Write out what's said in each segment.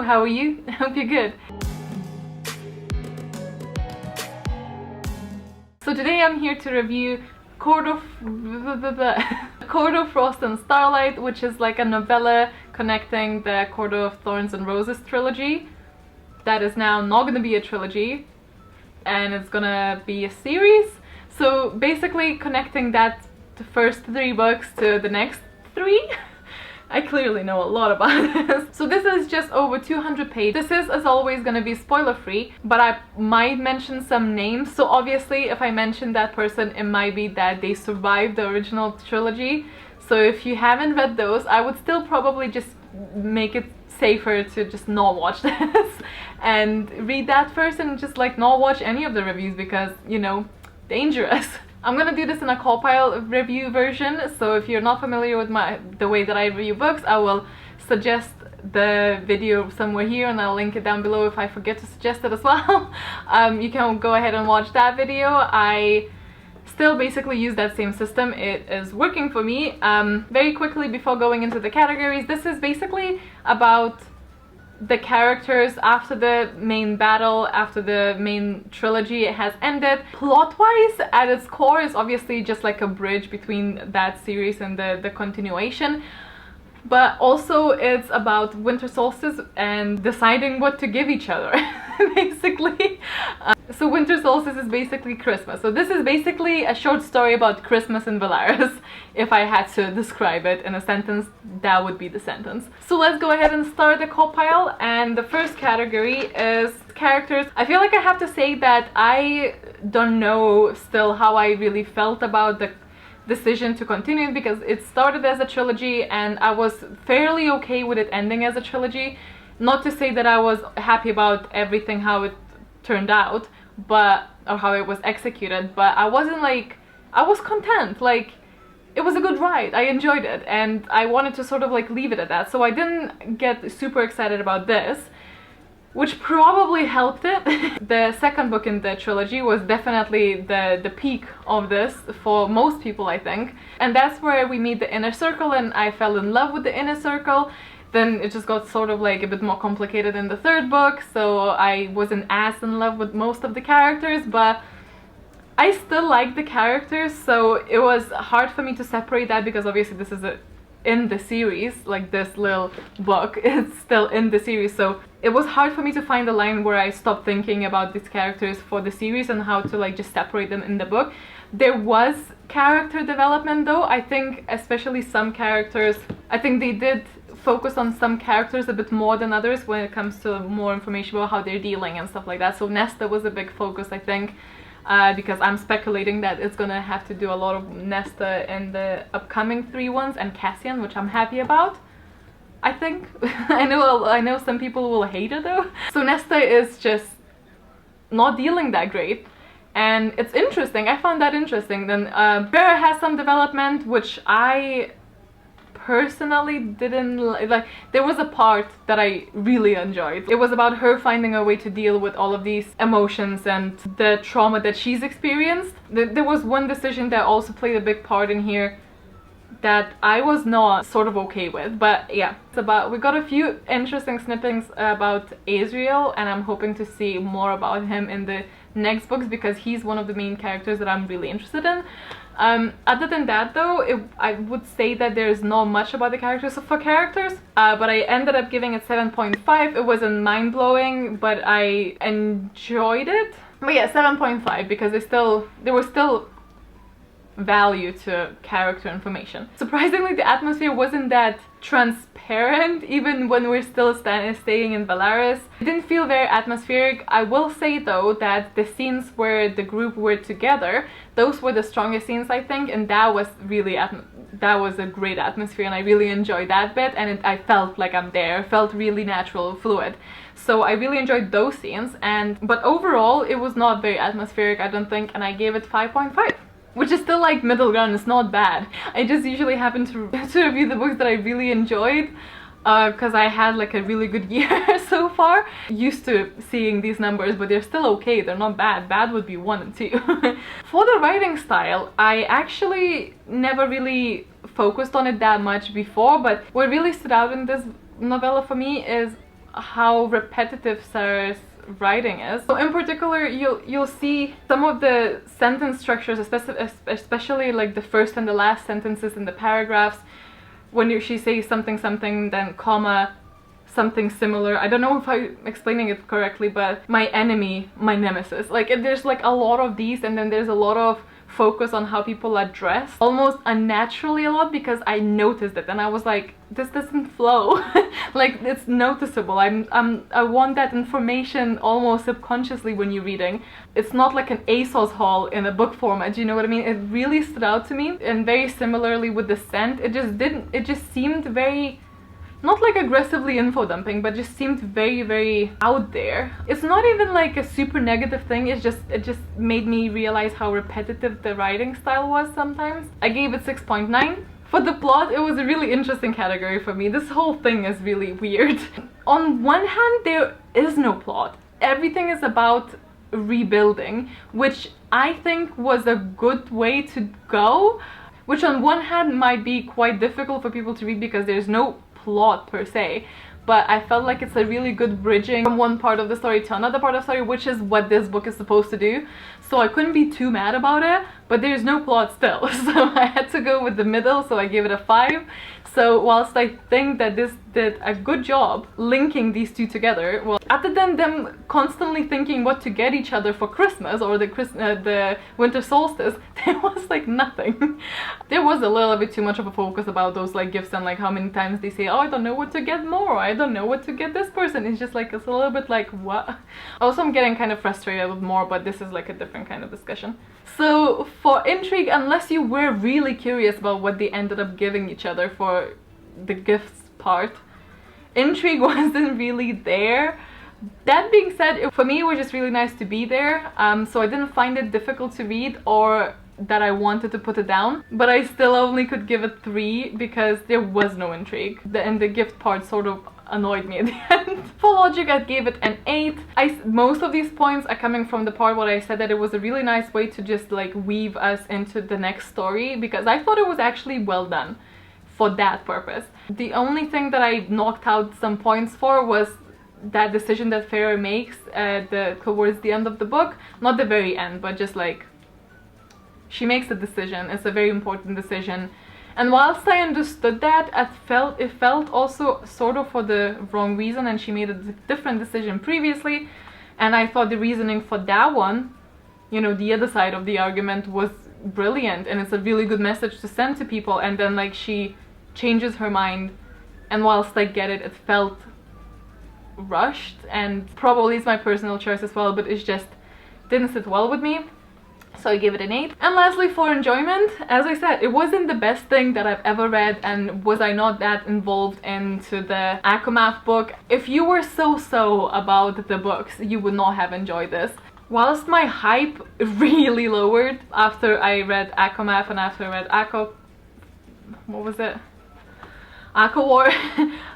Hello, how are you? I hope you're good. So today I'm here to review Court of Frost and Starlight, which is like a novella connecting the Court of Thorns and Roses trilogy. That is now not going to be a trilogy, and it's gonna be a series. So basically connecting that the first 3 books to the next 3. I clearly know a lot about this. So this is just over 200 pages. This is, as always, gonna be spoiler free, but I might mention some names. So obviously if I mention that person, it might be that they survived the original trilogy. So if you haven't read those, I would still probably just make it safer to just not watch this and read that first and just like not watch any of the reviews because, you know, dangerous. I'm gonna do this in a CAWPILE review version, so if you're not familiar with the way that I review books, I will suggest the video somewhere here and I'll link it down below if I forget to suggest it as well. You can go ahead and watch that video. I still basically use that same system. It is working for me. Very quickly before going into the categories, this is basically about the characters after the main battle, after the main trilogy has ended. Plot-wise, at its core, is obviously just like a bridge between that series and the continuation. But also it's about winter solstice and deciding what to give each other, basically. So winter solstice is basically Christmas. So this is basically a short story about Christmas in Velaris. If I had to describe it in a sentence, that would be the sentence. So let's go ahead and start the CAWPILE, and the first category is characters. I feel like I have to say that I don't know still how I really felt about the decision to continue, because it started as a trilogy and I was fairly okay with it ending as a trilogy. Not to say that I was happy about everything how it turned out, but or how it was executed, but I wasn't like, I was content. Like, it was a good ride, I enjoyed it, and I wanted to sort of like leave it at that. So I didn't get super excited about this, which probably helped it. The second book in the trilogy was definitely the peak of this for most people, I think. And that's where we meet the inner circle, and I fell in love with the inner circle. Then it just got sort of like a bit more complicated in the third book, so I wasn't as in love with most of the characters, but I still like the characters, so it was hard for me to separate that, because obviously this is in the series, like this little book is still in the series, so it was hard for me to find a line where I stopped thinking about these characters for the series and how to like just separate them in the book. There was character development though. I think especially some characters, I think they did focus on some characters a bit more than others when it comes to more information about how they're dealing and stuff like that. So Nesta was a big focus, I think, because I'm speculating that it's gonna have to do a lot of Nesta in the upcoming 3 ones, and Cassian, which I'm happy about, I think. I know some people will hate it though. So Nesta is just not dealing that great, and it's interesting. I found that interesting. Then Vera has some development, which I personally didn't like. There was a part that I really enjoyed. It was about her finding a way to deal with all of these emotions and the trauma that she's experienced. There was one decision that also played a big part in here that I was not sort of okay with, but yeah. It's about, we got a few interesting snippets about Azriel, and I'm hoping to see more about him in the next books, because he's one of the main characters that I'm really interested in. Other than that though, I would say that there's not much about the characters for characters, but I ended up giving it 7.5. It wasn't mind-blowing, but I enjoyed it. But yeah, 7.5, because there was still value to character information. Surprisingly, the atmosphere wasn't that transparent even when we're still staying in Velaris. It didn't feel very atmospheric. I will say though that the scenes where the group were together, those were the strongest scenes, I think, and that was really that was a great atmosphere, and I really enjoyed that bit, and I felt like I'm there. It felt really natural, fluid. So I really enjoyed those scenes, but overall it was not very atmospheric, I don't think, and I gave it 5.5. Which is still like middle ground. It's not bad. I just usually happen to review the books that I really enjoyed, because I had like a really good year so far. Used to seeing these numbers, but they're still okay. They're not bad. Bad would be 1 and 2. For the writing style, I actually never really focused on it that much before, but what really stood out in this novella for me is how repetitive Sarah's writing is. So in particular, you'll see some of the sentence structures, especially like the first and the last sentences in the paragraphs, when she says something something, then comma, something similar. I don't know if I'm explaining it correctly, but my enemy, my nemesis. Like there's like a lot of these, and then there's a lot of focus on how people are dressed, almost unnaturally a lot, because I noticed it and I was like, this doesn't flow. Like it's noticeable. I want that information almost subconsciously when you're reading. It's not like an ASOS haul in a book format, you know what I mean? It really stood out to me. And very similarly with the scent, it just seemed very, not like aggressively info dumping, but just seemed very, very out there. It's not even like a super negative thing, it just made me realize how repetitive the writing style was sometimes. I gave it 6.9. For the plot, it was a really interesting category for me. This whole thing is really weird. On one hand, there is no plot. Everything is about rebuilding, which I think was a good way to go, which on one hand might be quite difficult for people to read because there's no plot per se, but I felt like it's a really good bridging from one part of the story to another part of the story, which is what this book is supposed to do. So I couldn't be too mad about it, but there's no plot still. So I had to go with the middle, so I gave it a 5. So whilst I think that this did a good job linking these two together, well, other than them constantly thinking what to get each other for Christmas or the winter solstice, there was like nothing. There was a little bit too much of a focus about those like gifts and like how many times they say, oh, I don't know what to get more, I don't know what to get this person. It's just like, it's a little bit like, what? Also, I'm getting kind of frustrated with more, but this is like a different kind of discussion. So for Intrigue, unless you were really curious about what they ended up giving each other for the gifts part, Intrigue wasn't really there. That being said, for me it was just really nice to be there, so I didn't find it difficult to read or that I wanted to put it down, but I still only could give it 3 because there was no intrigue, and the gift part sort of annoyed me at the end. For logic, I gave it an 8. Most of these points are coming from the part where I said that it was a really nice way to just like weave us into the next story, because I thought it was actually well done for that purpose. The only thing that I knocked out some points for was that decision that Farah makes towards the end of the book. Not the very end, but just like she makes a decision. It's a very important decision. And whilst I understood that, it felt also sort of for the wrong reason, and she made a different decision previously. And I thought the reasoning for that one, you know, the other side of the argument, was brilliant, and it's a really good message to send to people. And then like she changes her mind, and whilst I get it, it felt rushed, and probably it's my personal choice as well, but it just didn't sit well with me. So I gave it an 8. And lastly, for enjoyment, as I said, it wasn't the best thing that I've ever read, and was I not that involved into the ACOMAF book, if you were so about the books, you would not have enjoyed this. Whilst my hype really lowered after I read ACOMAF and after I read what was it? ACOWAR,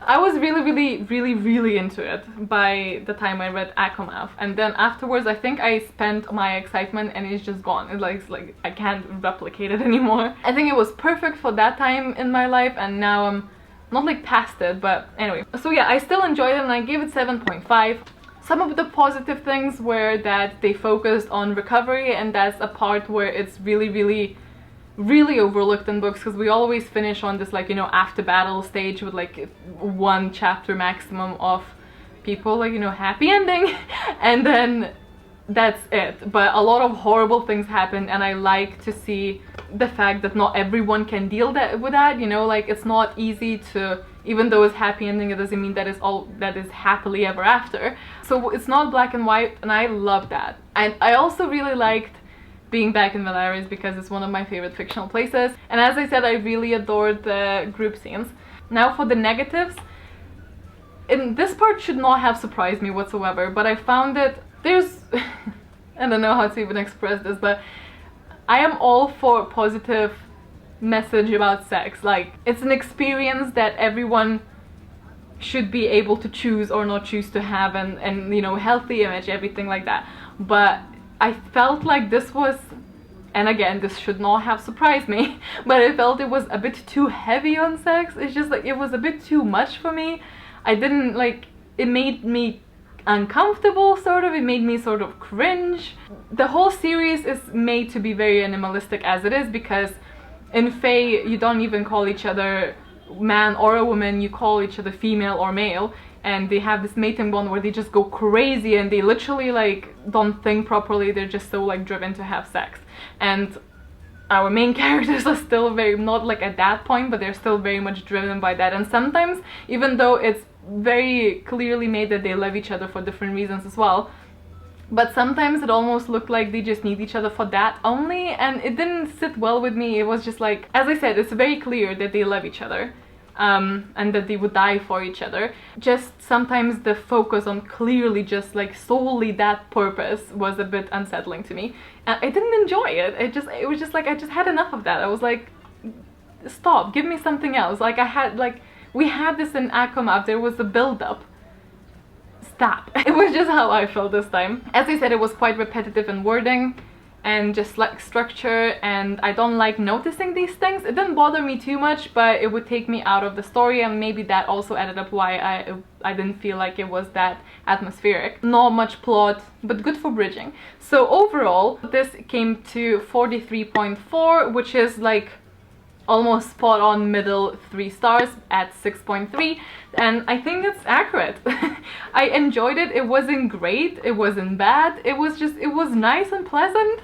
I was really into it by the time I read ACOMAF, and then afterwards I think I spent my excitement and it's just gone. It's like I can't replicate it anymore. I think it was perfect for that time in my life, and now I'm not like past it, but anyway. So yeah, I still enjoyed it and I gave it 7.5. Some of the positive things were that they focused on recovery, and that's a part where it's really overlooked in books, because we always finish on this like, you know, after battle stage with like 1 chapter maximum of people like, you know, happy ending, and then that's it. But a lot of horrible things happen, and I like to see the fact that not everyone can deal with that, you know, like it's not easy to, even though it's happy ending, it doesn't mean that it's all that is happily ever after. So it's not black and white, and I love that. And I also really liked being back in Valerius because it's one of my favorite fictional places, and as I said, I really adored the group scenes. Now for the negatives, and this part should not have surprised me whatsoever, but I found it, there's I don't know how to even express this, but I am all for positive message about sex. Like, it's an experience that everyone should be able to choose or not choose to have, and you know, healthy image, everything like that. But I felt like this was, and again, this should not have surprised me, but I felt it was a bit too heavy on sex. It's just like, it was a bit too much for me. I didn't like, it made me uncomfortable, sort of. It made me sort of cringe. The whole series is made to be very animalistic as it is, because in Fae you don't even call each other man or a woman, you call each other female or male, and they have this mating bond where they just go crazy and they literally like don't think properly. They're just so like driven to have sex. And our main characters are still very, not like at that point, but they're still very much driven by that. And sometimes, even though it's very clearly made that they love each other for different reasons as well, but sometimes it almost looked like they just need each other for that only, and it didn't sit well with me. It was just like, as I said, it's very clear that they love each other, and that they would die for each other. Just sometimes the focus on clearly just like solely that purpose was a bit unsettling to me. And I didn't enjoy it. It was just like, I just had enough of that. I was like, stop, give me something else. Like we had this in Akamab, there was a build-up. Stop. It was just how I felt this time. As I said, it was quite repetitive in wording and just like structure, and I don't like noticing these things. It didn't bother me too much, but it would take me out of the story, and maybe that also added up why I didn't feel like it was that atmospheric. Not much plot, but good for bridging. So overall, this came to 43.4, which is like almost spot on middle 3 stars at 6.3, and I think it's accurate. I enjoyed it. It wasn't great, it wasn't bad, it was nice and pleasant,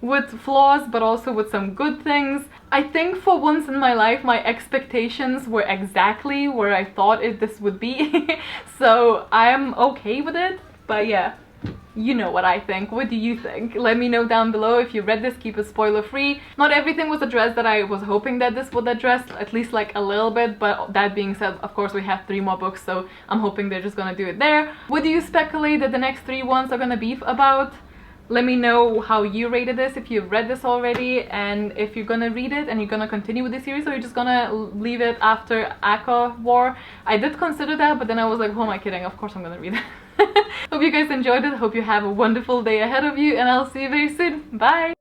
with flaws but also with some good things. I think for once in my life my expectations were exactly where I thought this would be. So I am okay with it. But yeah, you know what I think. What do you think? Let me know down below. If you read this, keep it spoiler free. Not everything was addressed that I was hoping that this would address, at least like a little bit, but that being said, of course we have 3 more books, so I'm hoping they're just gonna do it there. What do you speculate that the next 3 ones are gonna be about? Let me know how you rated this, if you've read this already, and if you're gonna read it and you're gonna continue with the series, or you're just gonna leave it after Aka War. I did consider that, but then I was like, who am I kidding? Of course I'm gonna read it. Hope you guys enjoyed it. Hope you have a wonderful day ahead of you, and I'll see you very soon. Bye!